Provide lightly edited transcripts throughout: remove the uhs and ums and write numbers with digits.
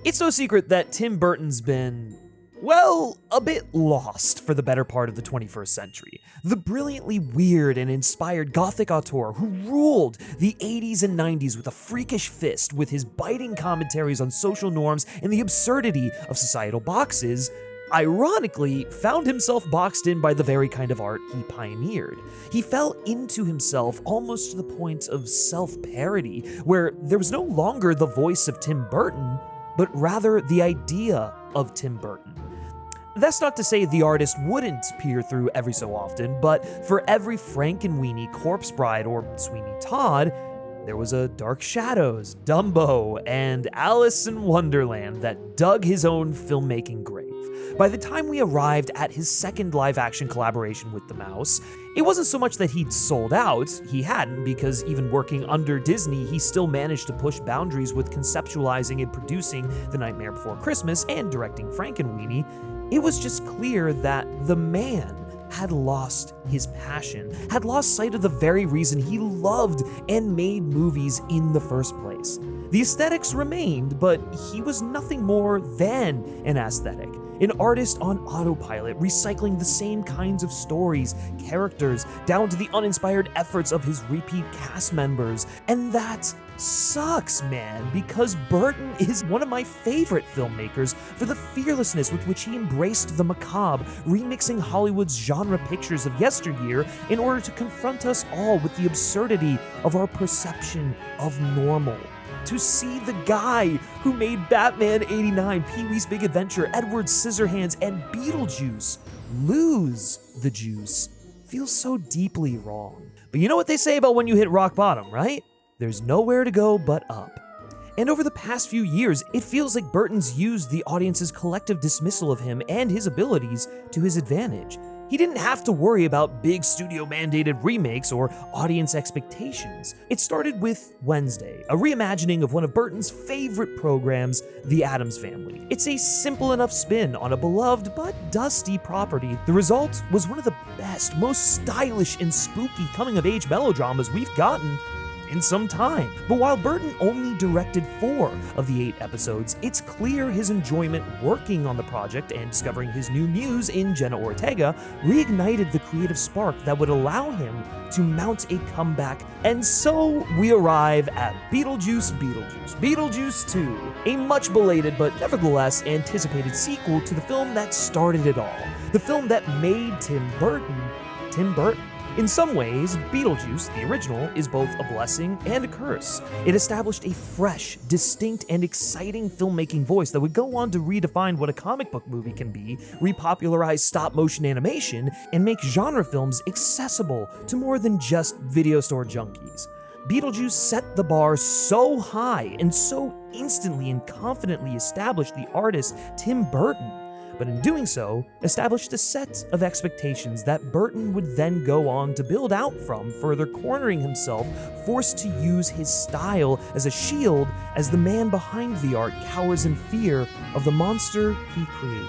It's no secret that Tim Burton's been, well, a bit lost for the better part of the 21st century. The brilliantly weird and inspired gothic auteur who ruled the 80s and 90s with a freakish fist with his biting commentaries on social norms and the absurdity of societal boxes, ironically found himself boxed in by the very kind of art he pioneered. He fell into himself almost to the point of self-parody, where there was no longer the voice of Tim Burton, but rather the idea of Tim Burton. That's not to say the artist wouldn't peer through every so often, but for every Frankenweenie, Corpse Bride, or Sweeney Todd, there was a Dark Shadows, Dumbo, and Alice in Wonderland that dug his own filmmaking grave. By the time we arrived at his second live-action collaboration with the mouse, it wasn't so much that he'd sold out, he hadn't, because even working under Disney, he still managed to push boundaries with conceptualizing and producing The Nightmare Before Christmas and directing Frankenweenie. It was just clear that the man had lost his passion, had lost sight of the very reason he loved and made movies in the first place. The aesthetics remained, but he was nothing more than an aesthetic. An artist on autopilot, recycling the same kinds of stories, characters, down to the uninspired efforts of his repeat cast members. And that sucks, man, because Burton is one of my favorite filmmakers for the fearlessness with which he embraced the macabre, remixing Hollywood's genre pictures of yesteryear in order to confront us all with the absurdity of our perception of normal. To see the guy who made Batman '89, Pee-wee's Big Adventure, Edward Scissorhands, and Beetlejuice lose the juice feels so deeply wrong. But you know what they say about when you hit rock bottom, right? There's nowhere to go but up. And over the past few years, it feels like Burton's used the audience's collective dismissal of him and his abilities to his advantage. He didn't have to worry about big studio-mandated remakes or audience expectations. It started with Wednesday, a reimagining of one of Burton's favorite programs, The Addams Family. It's a simple enough spin on a beloved but dusty property. The result was one of the best, most stylish and spooky coming-of-age melodramas we've gotten in some time. But while Burton only directed 4 of the 8 episodes, it's clear his enjoyment working on the project and discovering his new muse in Jenna Ortega reignited the creative spark that would allow him to mount a comeback. And so we arrive at Beetlejuice Beetlejuice, Beetlejuice 2, a much belated but nevertheless anticipated sequel to the film that started it all, the film that made Tim Burton, Tim Burton. In some ways, Beetlejuice, the original, is both a blessing and a curse. It established a fresh, distinct, and exciting filmmaking voice that would go on to redefine what a comic book movie can be, repopularize stop-motion animation, and make genre films accessible to more than just video store junkies. Beetlejuice set the bar so high and so instantly and confidently established the artist Tim Burton, but in doing so, established a set of expectations that Burton would then go on to build out from, further cornering himself, forced to use his style as a shield as the man behind the art cowers in fear of the monster he created.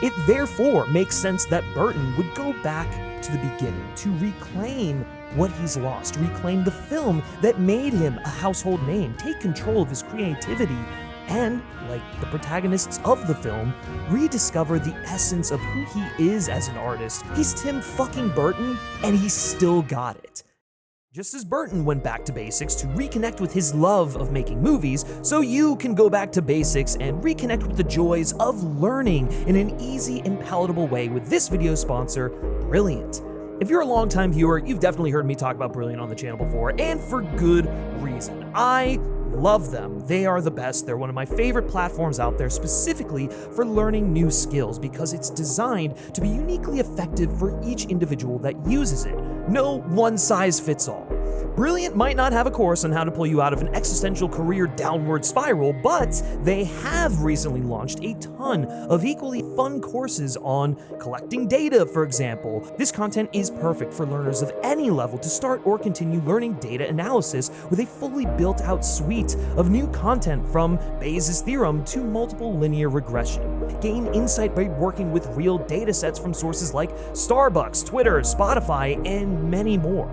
It therefore makes sense that Burton would go back to the beginning to reclaim what he's lost, reclaim the film that made him a household name, take control of his creativity, and, like the protagonists of the film, rediscover the essence of who he is as an artist. He's Tim fucking Burton, and he's still got it. Just as Burton went back to basics to reconnect with his love of making movies, so you can go back to basics and reconnect with the joys of learning in an easy and palatable way with this video sponsor, Brilliant. If you're a longtime viewer, you've definitely heard me talk about Brilliant on the channel before, and for good reason. I love them. They are the best. They're one of my favorite platforms out there, specifically for learning new skills, because it's designed to be uniquely effective for each individual that uses it. No one size fits all. Brilliant might not have a course on how to pull you out of an existential career downward spiral, but they have recently launched a ton of equally fun courses on collecting data, for example. This content is perfect for learners of any level to start or continue learning data analysis with a fully built-out suite of new content from Bayes' theorem to multiple linear regression. Gain insight by working with real data sets from sources like Starbucks, Twitter, Spotify, and many more.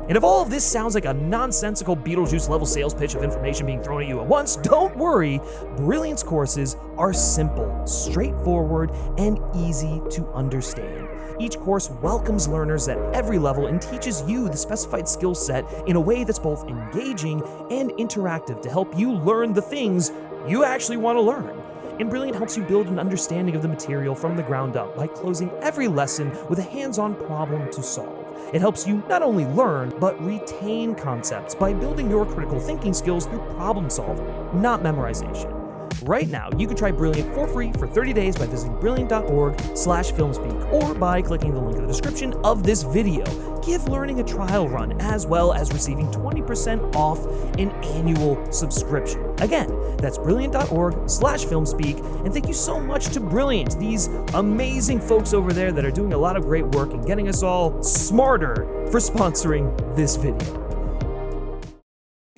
And if all of this sounds like a nonsensical Beetlejuice level sales pitch of information being thrown at you at once, don't worry. Brilliance courses are simple, straightforward, and easy to understand. Each course welcomes learners at every level and teaches you the specified skill set in a way that's both engaging and interactive to help you learn the things you actually want to learn. And Brilliant helps you build an understanding of the material from the ground up by closing every lesson with a hands-on problem to solve. It helps you not only learn, but retain concepts by building your critical thinking skills through problem solving, not memorization. Right now, you can try Brilliant for free for 30 days by visiting brilliant.org/filmspeak or by clicking the link in the description of this video. Give learning a trial run, as well as receiving 20% off an annual subscription. Again, that's brilliant.org/filmspeak, and thank you so much to Brilliant, these amazing folks over there that are doing a lot of great work and getting us all smarter, for sponsoring this video.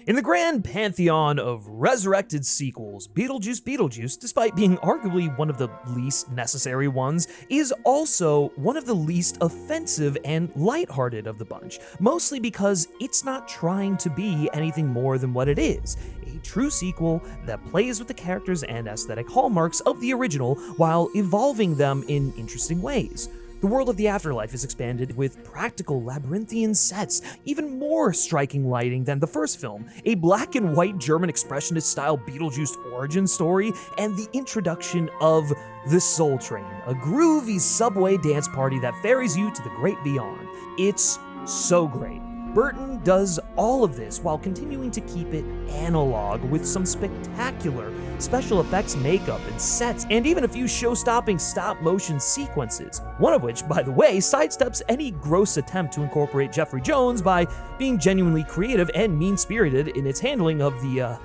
In the grand pantheon of resurrected sequels, Beetlejuice Beetlejuice, despite being arguably one of the least necessary ones, is also one of the least offensive and lighthearted of the bunch, mostly because it's not trying to be anything more than what it is, a true sequel that plays with the characters and aesthetic hallmarks of the original while evolving them in interesting ways. The world of the afterlife is expanded with practical labyrinthian sets, even more striking lighting than the first film, a black and white German expressionist style Beetlejuice origin story, and the introduction of the Soul Train, a groovy subway dance party that ferries you to the great beyond. It's so great. Burton does all of this while continuing to keep it analog with some spectacular special effects makeup and sets, and even a few show-stopping stop-motion sequences, one of which, by the way, sidesteps any gross attempt to incorporate Jeffrey Jones by being genuinely creative and mean-spirited in its handling of the,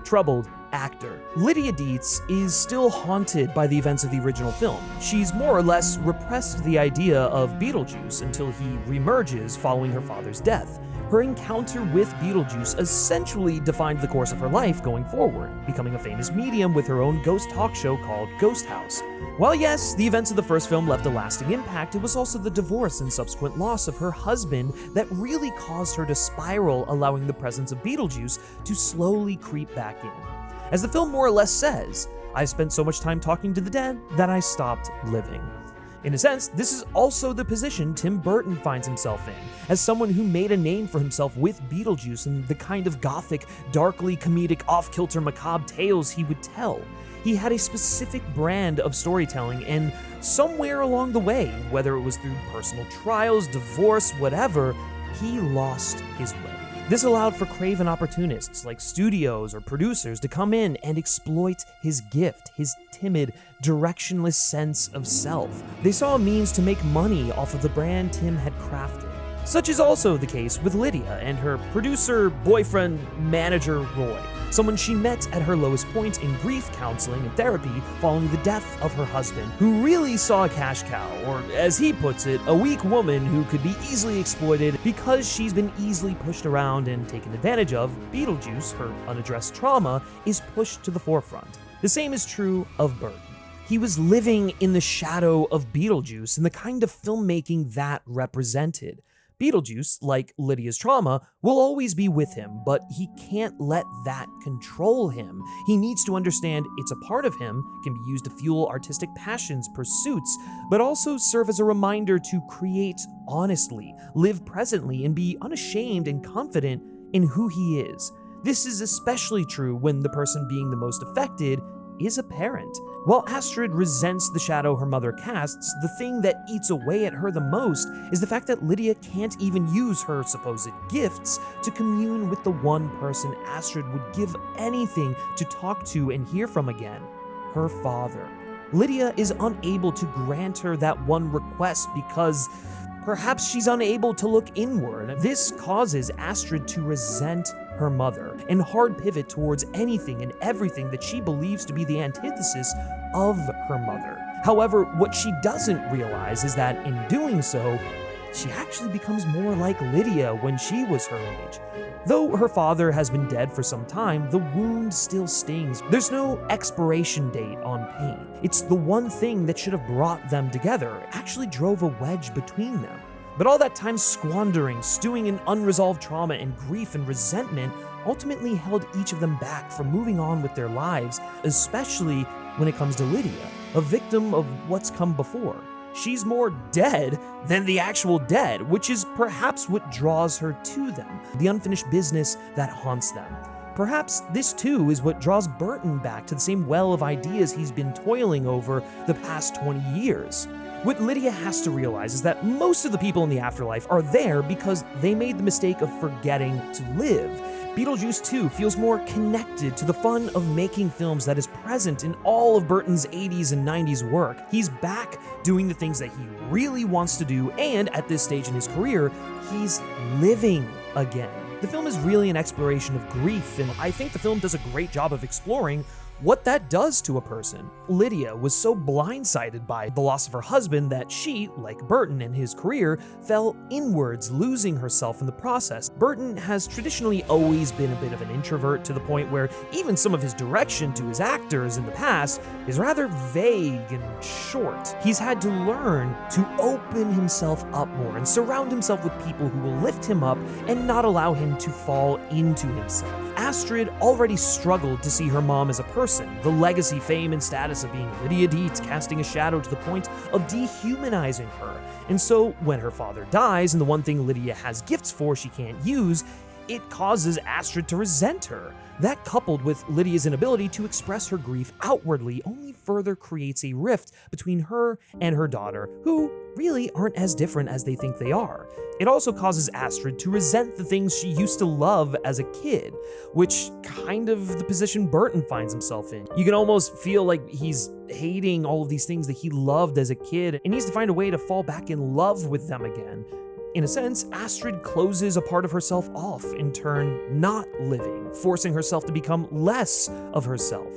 troubled actor. Lydia Dietz is still haunted by the events of the original film. She's more or less repressed the idea of Beetlejuice until he reemerges following her father's death. Her encounter with Beetlejuice essentially defined the course of her life going forward, becoming a famous medium with her own ghost talk show called Ghost House. While yes, the events of the first film left a lasting impact, it was also the divorce and subsequent loss of her husband that really caused her to spiral, allowing the presence of Beetlejuice to slowly creep back in. As the film more or less says, "I spent so much time talking to the dead that I stopped living." In a sense, this is also the position Tim Burton finds himself in, as someone who made a name for himself with Beetlejuice and the kind of gothic, darkly comedic, off-kilter, macabre tales he would tell. He had a specific brand of storytelling, and somewhere along the way, whether it was through personal trials, divorce, whatever, he lost his way. This allowed for craven opportunists like studios or producers to come in and exploit his gift, his timid, directionless sense of self. They saw a means to make money off of the brand Tim had crafted. Such is also the case with Lydia and her producer, boyfriend, manager, Roy, someone she met at her lowest point in grief counseling and therapy following the death of her husband, who really saw a cash cow, or as he puts it, a weak woman who could be easily exploited because she's been easily pushed around and taken advantage of. Beetlejuice, her unaddressed trauma, is pushed to the forefront. The same is true of Burton. He was living in the shadow of Beetlejuice and the kind of filmmaking that represented. Beetlejuice, like Lydia's trauma, will always be with him, but he can't let that control him. He needs to understand it's a part of him, can be used to fuel artistic passions, pursuits, but also serve as a reminder to create honestly, live presently, and be unashamed and confident in who he is. This is especially true when the person being the most affected is a parent. While Astrid resents the shadow her mother casts, the thing that eats away at her the most is the fact that Lydia can't even use her supposed gifts to commune with the one person Astrid would give anything to talk to and hear from again, her father. Lydia is unable to grant her that one request because perhaps she's unable to look inward. This causes Astrid to resent her mother and hard pivot towards anything and everything that she believes to be the antithesis of her mother. However, what she doesn't realize is that in doing so, she actually becomes more like Lydia when she was her age. Though her father has been dead for some time, the wound still stings. There's no expiration date on pain. It's the one thing that should have brought them together. It actually drove a wedge between them. But all that time squandering, stewing in unresolved trauma and grief and resentment ultimately held each of them back from moving on with their lives, especially when it comes to Lydia, a victim of what's come before. She's more dead than the actual dead, which is perhaps what draws her to them, the unfinished business that haunts them. Perhaps this too is what draws Burton back to the same well of ideas he's been toiling over the past 20 years. What Lydia has to realize is that most of the people in the afterlife are there because they made the mistake of forgetting to live. Beetlejuice 2 feels more connected to the fun of making films that is present in all of Burton's 80s and 90s work. He's back doing the things that he really wants to do, and at this stage in his career, he's living again. The film is really an exploration of grief, and I think the film does a great job of exploring what that does to a person. Lydia was so blindsided by the loss of her husband that she, like Burton in his career, fell inwards, losing herself in the process. Burton has traditionally always been a bit of an introvert, to the point where even some of his direction to his actors in the past is rather vague and short. He's had to learn to open himself up more and surround himself with people who will lift him up and not allow him to fall into himself. Astrid already struggled to see her mom as a person, the legacy, fame, and status of being Lydia Dietz casting a shadow to the point of dehumanizing her. And so when her father dies and the one thing Lydia has gifts for she can't use, it causes Astrid to resent her. That, coupled with Lydia's inability to express her grief outwardly, only further creates a rift between her and her daughter, who really aren't as different as they think they are. It also causes Astrid to resent the things she used to love as a kid, which kind of the position Burton finds himself in. You can almost feel like he's hating all of these things that he loved as a kid and needs to find a way to fall back in love with them again. In a sense, Astrid closes a part of herself off, in turn not living, forcing herself to become less of herself.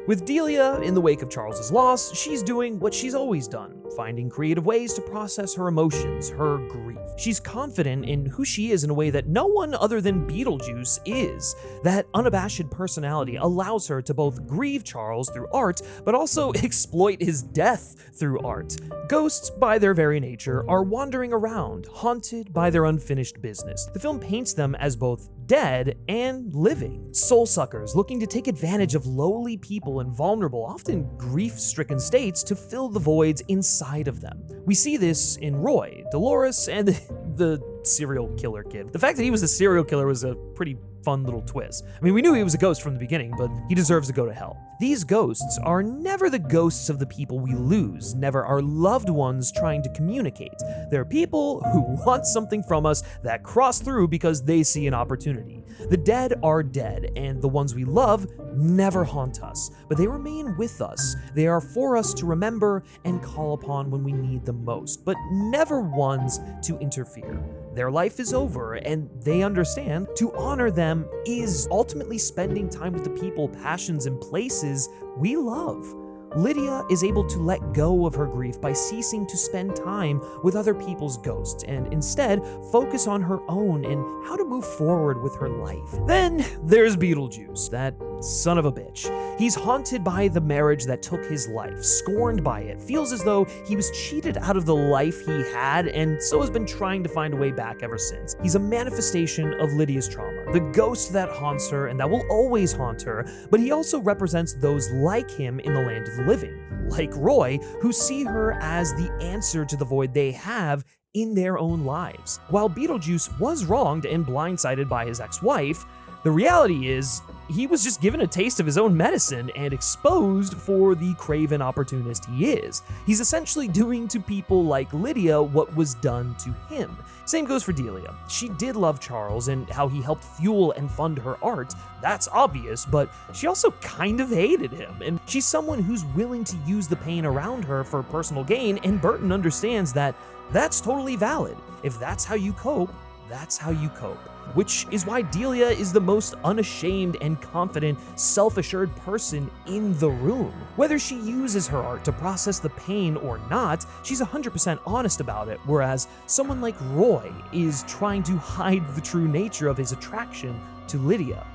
With Delia, in the wake of Charles's loss, she's doing what she's always done, finding creative ways to process her emotions, her grief. She's confident in who she is in a way that no one other than Beetlejuice is. That unabashed personality allows her to both grieve Charles through art, but also exploit his death through art. Ghosts, by their very nature, are wandering around, haunted by their unfinished business. The film paints them as both dead and living. Soul suckers looking to take advantage of lowly people in vulnerable, often grief-stricken states to fill the voids inside of them. We see this in Roy, Dolores, and the serial killer kid. The fact that he was a serial killer was a pretty fun little twist. I mean, we knew he was a ghost from the beginning, but he deserves to go to hell. These ghosts are never the ghosts of the people we lose, never our loved ones trying to communicate. They're people who want something from us that cross through because they see an opportunity. The dead are dead, and the ones we love never haunt us, but they remain with us. They are for us to remember and call upon when we need them most, but never ones to interfere. Their life is over, and they understand to honor them is ultimately spending time with the people, passions, and places we love. Lydia is able to let go of her grief by ceasing to spend time with other people's ghosts and instead focus on her own and how to move forward with her life. Then there's Beetlejuice, that son of a bitch. He's haunted by the marriage that took his life, scorned by it, feels as though he was cheated out of the life he had, and so has been trying to find a way back ever since. He's a manifestation of Lydia's trauma, the ghost that haunts her and that will always haunt her, but he also represents those like him in the land of the living, like Roy, who see her as the answer to the void they have in their own lives. While Beetlejuice was wronged and blindsided by his ex-wife, the reality is, he was just given a taste of his own medicine and exposed for the craven opportunist he is. He's essentially doing to people like Lydia what was done to him. Same goes for Delia. She did love Charles and how he helped fuel and fund her art. That's obvious, but she also kind of hated him, and she's someone who's willing to use the pain around her for personal gain, and Burton understands that that's totally valid. If that's how you cope, that's how you cope. Which is why Delia is the most unashamed and confident, self-assured person in the room. Whether she uses her art to process the pain or not, she's 100% honest about it, whereas someone like Roy is trying to hide the true nature of his attraction to Lydia.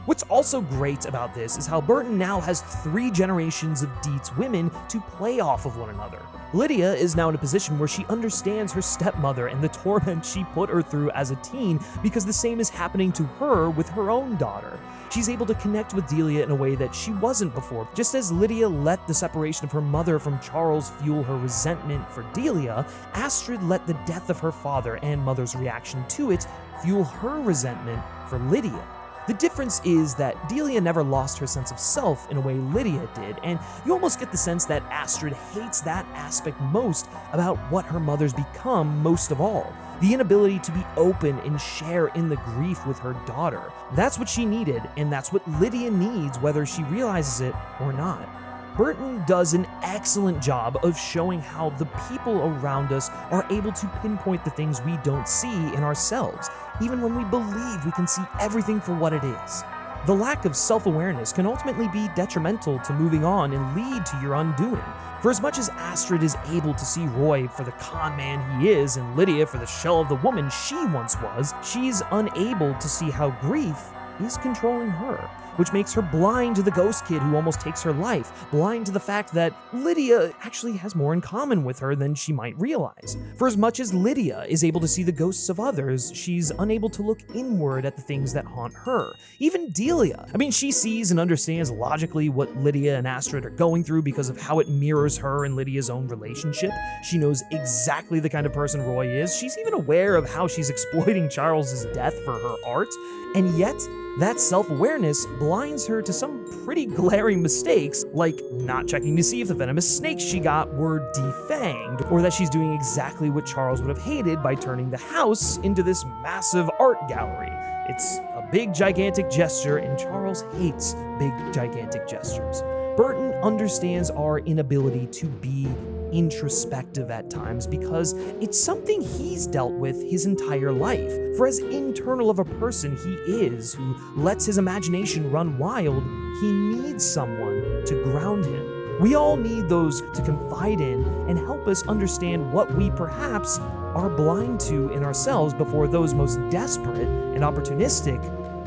What's also great about this is how Burton now has 3 generations of Dietz women to play off of one another. Lydia is now in a position where she understands her stepmother and the torment she put her through as a teen because the same is happening to her with her own daughter. She's able to connect with Delia in a way that she wasn't before. Just as Lydia let the separation of her mother from Charles fuel her resentment for Delia, Astrid let the death of her father and mother's reaction to it fuel her resentment for Lydia. The difference is that Delia never lost her sense of self in a way Lydia did, and you almost get the sense that Astrid hates that aspect most about what her mother's become most of all. The inability to be open and share in the grief with her daughter. That's what she needed, and that's what Lydia needs whether she realizes it or not. Burton does an excellent job of showing how the people around us are able to pinpoint the things we don't see in ourselves, even when we believe we can see everything for what it is. The lack of self-awareness can ultimately be detrimental to moving on and lead to your undoing. For as much as Astrid is able to see Roy for the con man he is and Lydia for the shell of the woman she once was, she's unable to see how grief is controlling her, which makes her blind to the ghost kid who almost takes her life, blind to the fact that Lydia actually has more in common with her than she might realize. For as much as Lydia is able to see the ghosts of others, she's unable to look inward at the things that haunt her. Even Delia. She sees and understands logically what Lydia and Astrid are going through because of how it mirrors her and Lydia's own relationship. She knows exactly the kind of person Roy is. She's even aware of how she's exploiting Charles's death for her art, and yet that self-awareness blinds her to some pretty glaring mistakes, like not checking to see if the venomous snakes she got were defanged, or that she's doing exactly what Charles would have hated by turning the house into this massive art gallery. It's a big, gigantic gesture, and Charles hates big, gigantic gestures. Burton understands our inability to be introspective at times because it's something he's dealt with his entire life. For as internal of a person he is, who lets his imagination run wild, he needs someone to ground him. We all need those to confide in and help us understand what we perhaps are blind to in ourselves before those most desperate and opportunistic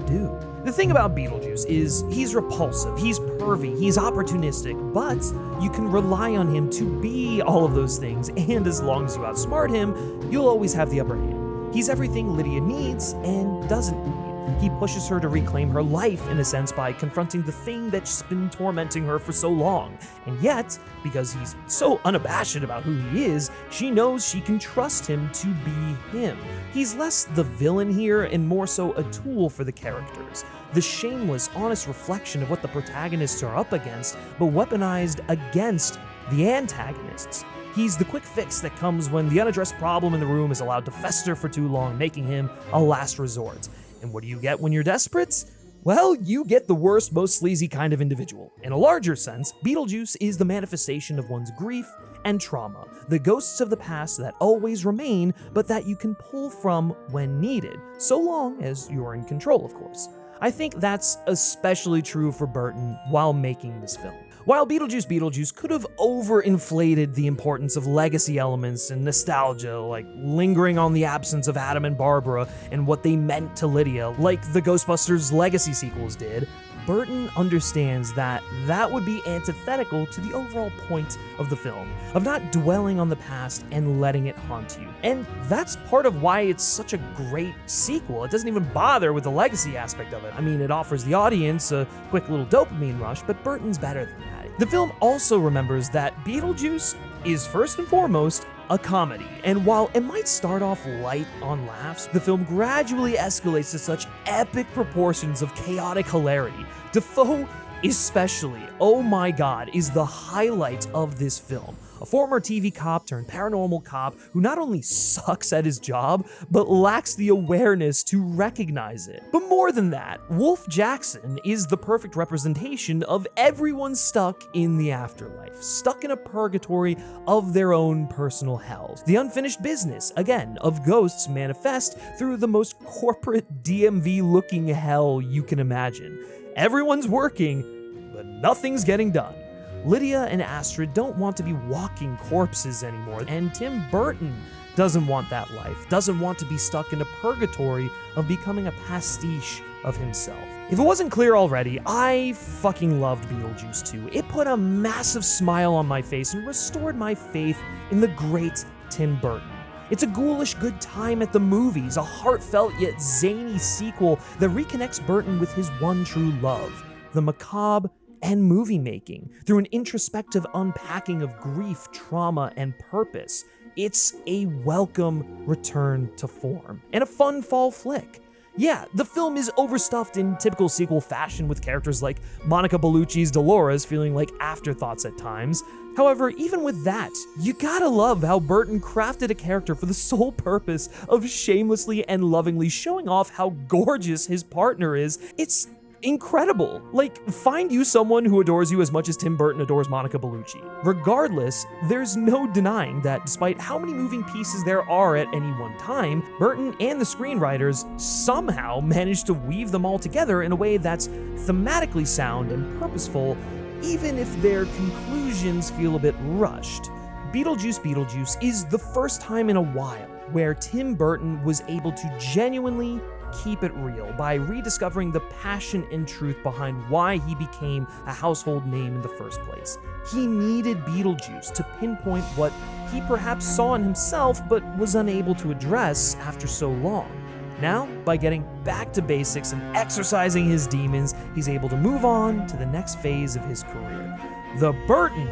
do. The thing about Beetlejuice is he's repulsive, he's pervy, he's opportunistic, but you can rely on him to be all of those things, and as long as you outsmart him, you'll always have the upper hand. He's everything Lydia needs and doesn't need. He pushes her to reclaim her life, in a sense, by confronting the thing that's been tormenting her for so long. And yet, because he's so unabashed about who he is, she knows she can trust him to be him. He's less the villain here and more so a tool for the characters. The shameless, honest reflection of what the protagonists are up against, but weaponized against the antagonists. He's the quick fix that comes when the unaddressed problem in the room is allowed to fester for too long, making him a last resort. And what do you get when you're desperate? Well, you get the worst, most sleazy kind of individual. In a larger sense, Beetlejuice is the manifestation of one's grief and trauma, the ghosts of the past that always remain, but that you can pull from when needed, so long as you're in control, of course. I think that's especially true for Burton while making this film. While Beetlejuice Beetlejuice could have overinflated the importance of legacy elements and nostalgia, like lingering on the absence of Adam and Barbara and what they meant to Lydia, like the Ghostbusters Legacy sequels did, Burton understands that that would be antithetical to the overall point of the film, of not dwelling on the past and letting it haunt you. And that's part of why it's such a great sequel. It doesn't even bother with the legacy aspect of it. It offers the audience a quick little dopamine rush, but Burton's better than that. The film also remembers that Beetlejuice is first and foremost a comedy, and while it might start off light on laughs, the film gradually escalates to such epic proportions of chaotic hilarity. Defoe especially, oh my god, is the highlight of this film. A former TV cop turned paranormal cop who not only sucks at his job, but lacks the awareness to recognize it. But more than that, Wolf Jackson is the perfect representation of everyone stuck in the afterlife, stuck in a purgatory of their own personal hells. The unfinished business, again, of ghosts manifest through the most corporate DMV-looking hell you can imagine. Everyone's working, but nothing's getting done. Lydia and Astrid don't want to be walking corpses anymore, and Tim Burton doesn't want that life, doesn't want to be stuck in a purgatory of becoming a pastiche of himself. If it wasn't clear already, I fucking loved Beetlejuice 2. It put a massive smile on my face and restored my faith in the great Tim Burton. It's a ghoulish good time at the movies, a heartfelt yet zany sequel that reconnects Burton with his one true love, the macabre and movie making, through an introspective unpacking of grief, trauma, and purpose. It's a welcome return to form, and a fun fall flick. Yeah, the film is overstuffed in typical sequel fashion, with characters like Monica Bellucci's Dolores feeling like afterthoughts at times. However, even with that, you gotta love how Burton crafted a character for the sole purpose of shamelessly and lovingly showing off how gorgeous his partner is. It's incredible. Like, find you someone who adores you as much as Tim Burton adores Monica Bellucci. Regardless, there's no denying that despite how many moving pieces there are at any one time, Burton and the screenwriters somehow managed to weave them all together in a way that's thematically sound and purposeful, even if their conclusions feel a bit rushed. Beetlejuice Beetlejuice is the first time in a while where Tim Burton was able to genuinely keep it real by rediscovering the passion and truth behind why he became a household name in the first place. He needed Beetlejuice to pinpoint what he perhaps saw in himself but was unable to address after so long. Now, by getting back to basics and exercising his demons, he's able to move on to the next phase of his career. The Burton